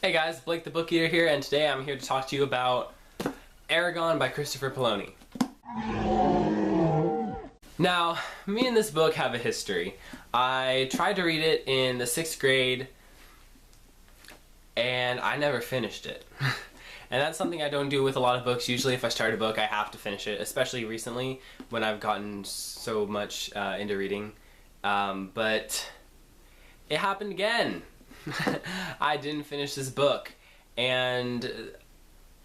Hey guys, Blake the Book Eater here, and today I'm here to talk to you about Eragon by Christopher Paloni. Now, me and this book have a history. I tried to read it in the 6th grade, and I never finished it. And that's something I don't do with a lot of books. Usually if I start a book, I have to finish it, especially recently when I've gotten so much into reading. But it happened again. I didn't finish this book, and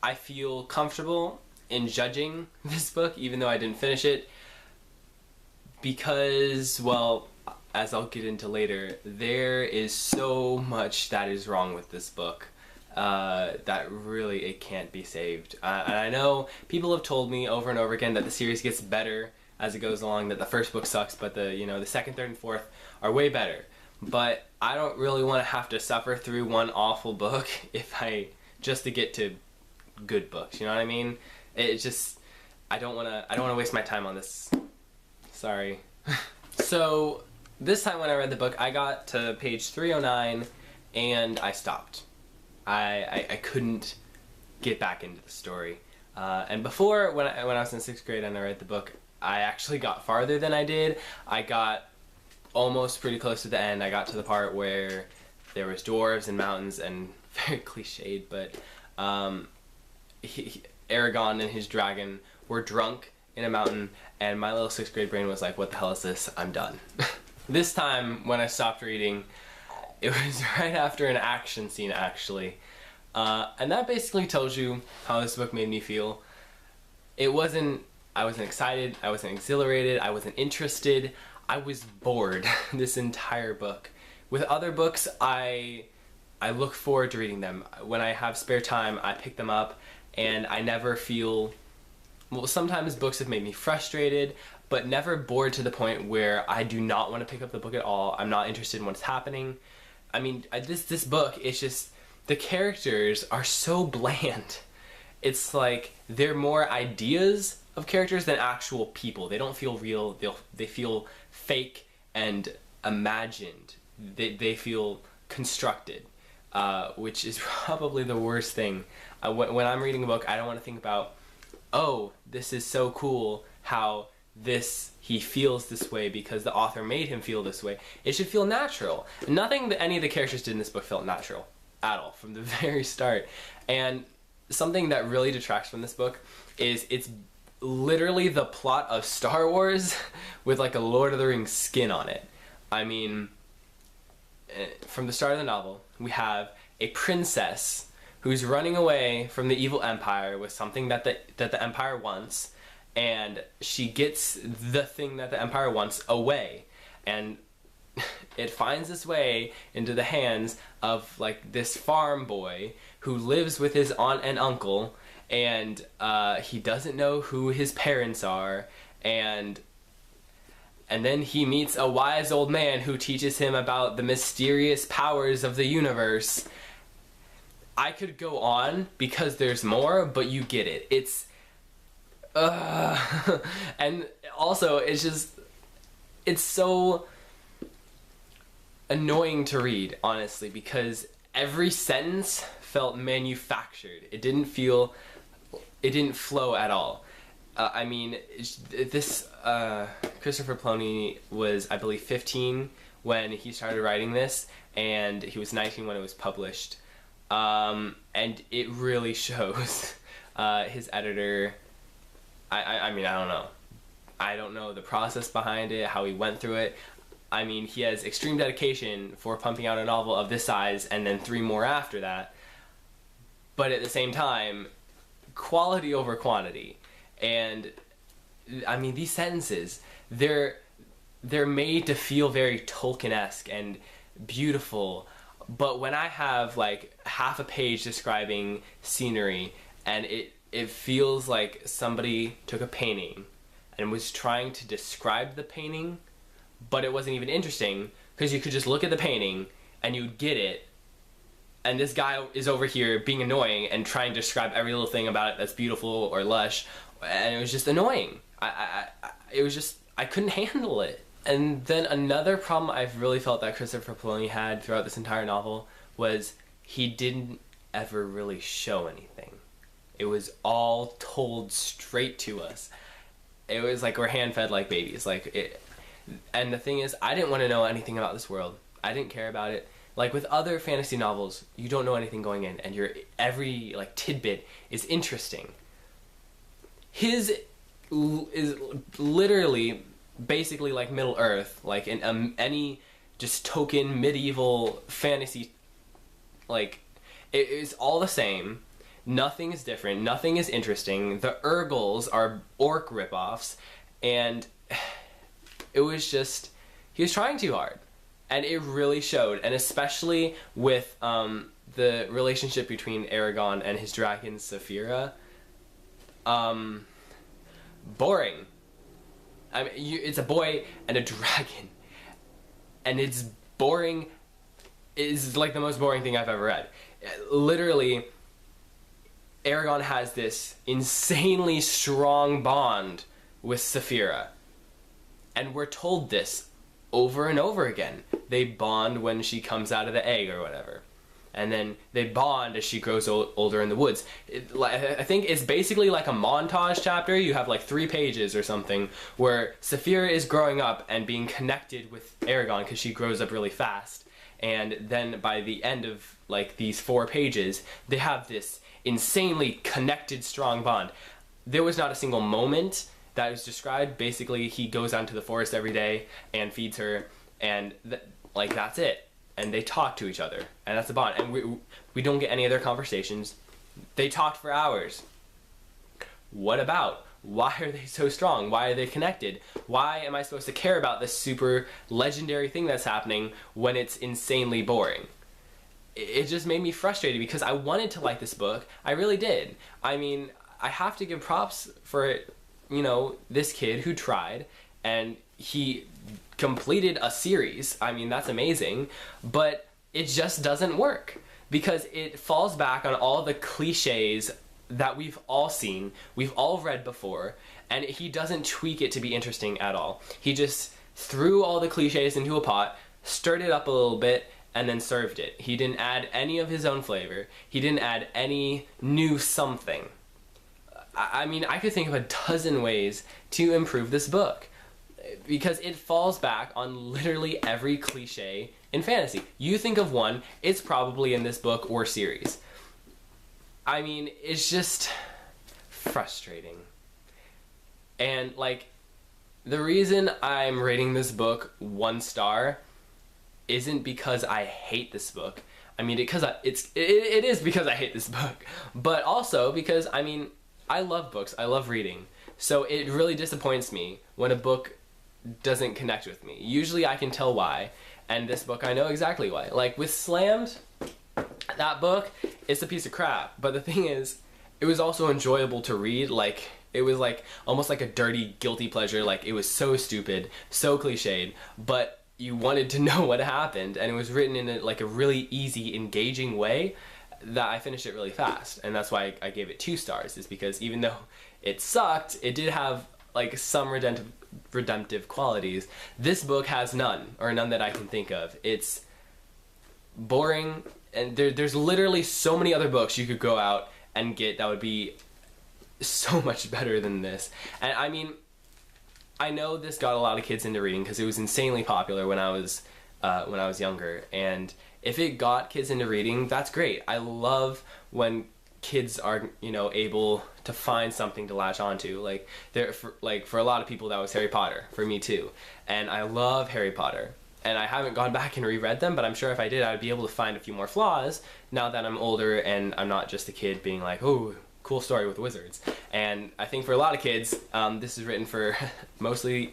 I feel comfortable in judging this book even though I didn't finish it because, well, as I'll get into later, there is so much that is wrong with this book that really it can't be saved. And I know people have told me over and over again that the series gets better as it goes along, that the first book sucks, but the second, third, and fourth are way better. But I don't really want to have to suffer through one awful book just to get to good books. You know what I mean? It just, I don't want to waste my time on this. Sorry. So this time when I read the book, I got to page 309 and I stopped. I couldn't get back into the story. And before, when I was in 6th grade and I read the book, I actually got farther than I did. I got almost pretty close to the end. I got to the part where there was dwarves and mountains, and very cliched, but Eragon and his dragon were drunk in a mountain, and my little 6th grade brain was like, what the hell is this? I'm done. This time, when I stopped reading, it was right after an action scene, actually. And that basically tells you how this book made me feel. I wasn't excited, I wasn't exhilarated, I wasn't interested. I was bored this entire book. With other books, I look forward to reading them. When I have spare time, I pick them up, and I never feel... Well, sometimes books have made me frustrated, but never bored to the point where I do not want to pick up the book at all. I'm not interested in what's happening. I mean, this book, it's just... The characters are so bland. It's like they're more ideas of characters than actual people. They don't feel real. They feel fake and imagined. They feel constructed, which is probably the worst thing. When I'm reading a book, I don't want to think about, oh, this is so cool how he feels this way because the author made him feel this way. It should feel natural. Nothing that any of the characters did in this book felt natural at all from the very start. And something that really detracts from this book is it's literally the plot of Star Wars with like a Lord of the Rings skin on it. I mean, from the start of the novel, we have a princess who's running away from the evil empire with something that the empire wants, and she gets the thing that the empire wants away, and it finds its way into the hands of like this farm boy who lives with his aunt and uncle, and he doesn't know who his parents are, and then he meets a wise old man who teaches him about the mysterious powers of the universe. I could go on because there's more, but you get it. It's and also it's so annoying to read, honestly, because every sentence felt manufactured. It didn't flow at all. I mean, this Christopher Paloni was, I believe, 15 when he started writing this, and he was 19 when it was published. And it really shows. His editor, I mean, I don't know. I don't know the process behind it, how he went through it. I mean, he has extreme dedication for pumping out a novel of this size and then 3 more after that. But at the same time, quality over quantity. And I mean, these sentences, they're made to feel very Tolkien-esque and beautiful, but when I have like half a page describing scenery, and it feels like somebody took a painting and was trying to describe the painting, but it wasn't even interesting because you could just look at the painting and you'd get it, and this guy is over here being annoying and trying to describe every little thing about it that's beautiful or lush, and it was just annoying. I couldn't handle it. And then another problem I've really felt that Christopher Paloni had throughout this entire novel was he didn't ever really show anything. It was all told straight to us. It was like we're hand-fed like babies. And the thing is, I didn't want to know anything about this world. I didn't care about it. Like with other fantasy novels, you don't know anything going in, and every like tidbit is interesting. His is literally basically like Middle Earth, like in any just token medieval fantasy. Like it is all the same. Nothing is different. Nothing is interesting. The Urgles are orc ripoffs, and it was just he was trying too hard. And it really showed, and especially with the relationship between Eragon and his dragon Saphira. Boring. I mean, it's a boy and a dragon, and it's boring. It's like the most boring thing I've ever read. Literally, Eragon has this insanely strong bond with Saphira, and we're told this over and over again. They bond when she comes out of the egg or whatever. And then they bond as she grows older in the woods. I think it's basically like a montage chapter. You have like 3 pages or something where Saphira is growing up and being connected with Eragon because she grows up really fast. And then by the end of like these 4 pages, they have this insanely connected, strong bond. There was not a single moment that was described. Basically, he goes out into the forest every day and feeds her, and that's it. And they talk to each other, and that's the bond. And we don't get any other conversations. They talked for hours. What about? Why are they so strong? Why are they connected? Why am I supposed to care about this super legendary thing that's happening when it's insanely boring? It just made me frustrated because I wanted to like this book. I really did. I mean, I have to give props for it. You know, this kid who tried, and he completed a series. I mean, that's amazing, but it just doesn't work because it falls back on all the cliches that we've all seen, we've all read before, and he doesn't tweak it to be interesting at all. He just threw all the cliches into a pot, stirred it up a little bit, and then served it. He didn't add any of his own flavor. He didn't add any new something. I mean, I could think of a dozen ways to improve this book because it falls back on literally every cliche in fantasy. You think of one, it's probably in this book or series. I mean, it's just frustrating. And like, the reason I'm rating this book 1 star isn't because I hate this book. I mean, it is because I hate this book, but also because, I mean, I love books. I love reading. So it really disappoints me when a book doesn't connect with me. Usually I can tell why, and this book I know exactly why. Like with Slammed, that book, it's a piece of crap. But the thing is, it was also enjoyable to read. Like, it was like almost like a dirty, guilty pleasure. Like, it was so stupid, so cliched, but you wanted to know what happened, and it was written in a really easy, engaging way that I finished it really fast. And that's why I gave it 2 stars, is because even though it sucked, it did have like some redemptive qualities. This book has none, or none that I can think of. It's boring, and there's literally so many other books you could go out and get that would be so much better than this. And I mean, I know this got a lot of kids into reading because it was insanely popular when I was younger, and if it got kids into reading, that's great. I love when kids are, you know, able to find something to latch onto. Like for a lot of people that was Harry Potter, for me too. And I love Harry Potter. And I haven't gone back and reread them, but I'm sure if I did, I would be able to find a few more flaws now that I'm older and I'm not just a kid being like, oh, cool story with wizards. And I think for a lot of kids, this is written for mostly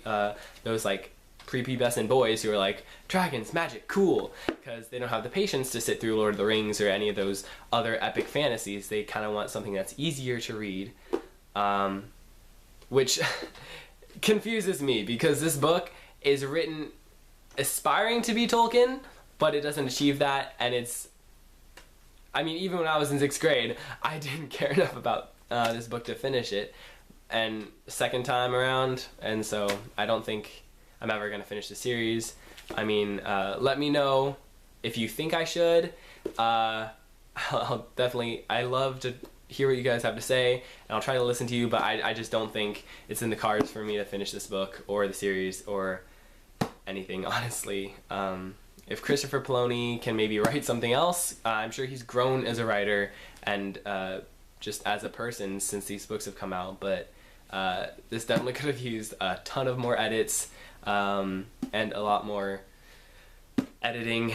those like prepubescent boys who are like, dragons, magic, cool, because they don't have the patience to sit through Lord of the Rings or any of those other epic fantasies. They kind of want something that's easier to read, which confuses me because this book is written aspiring to be Tolkien, but it doesn't achieve that. And it's, I mean, even when I was in 6th grade, I didn't care enough about this book to finish it, and second time around, and so I don't think I'm ever going to finish the series. I mean, let me know if you think I should. I'll definitely, I love to hear what you guys have to say, and I'll try to listen to you, but I just don't think it's in the cards for me to finish this book or the series or anything, honestly. If Christopher Paloni can maybe write something else, I'm sure he's grown as a writer and just as a person since these books have come out, but this definitely could have used a ton of more edits and a lot more editing,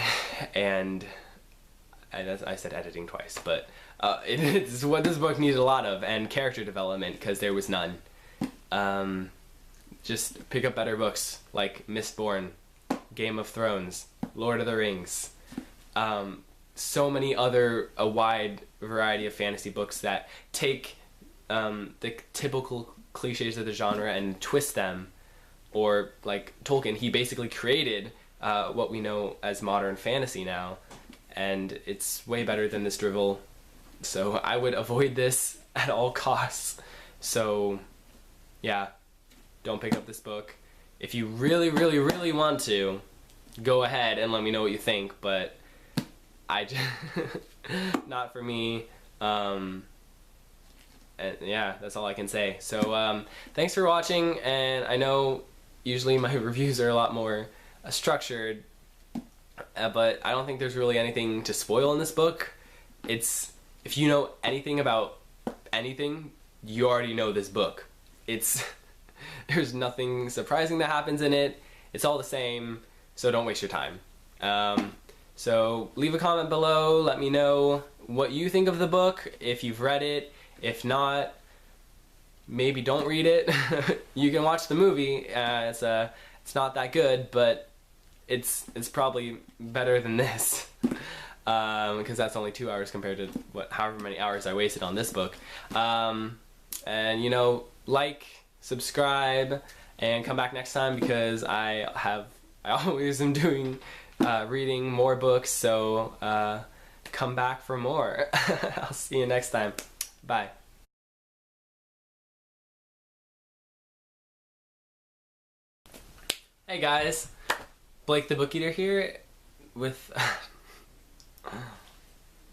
and I said editing twice, but it's what this book needed a lot of, and character development, because there was none. Just pick up better books like Mistborn, Game of Thrones, Lord of the Rings, so many other, a wide variety of fantasy books that take the typical cliches of the genre and twist them, or like Tolkien, he basically created what we know as modern fantasy now, and it's way better than this drivel, so I would avoid this at all costs. So yeah, don't pick up this book. If you really, really, really want to, go ahead and let me know what you think, but I just not for me. And yeah, that's all I can say. So thanks for watching, and I know usually my reviews are a lot more structured, but I don't think there's really anything to spoil in this book. It's, if you know anything about anything, you already know this book. It's there's nothing surprising that happens in it. It's all the same, so don't waste your time. So leave a comment below, let me know what you think of the book, if you've read it. If not, maybe don't read it. You can watch the movie. It's not that good, but it's probably better than this, because that's only 2 hours compared to however many hours I wasted on this book. And you know, like, subscribe, and come back next time, because I always am doing reading more books, so come back for more. I'll see you next time. Bye. Hey guys, Blake the Book Eater here with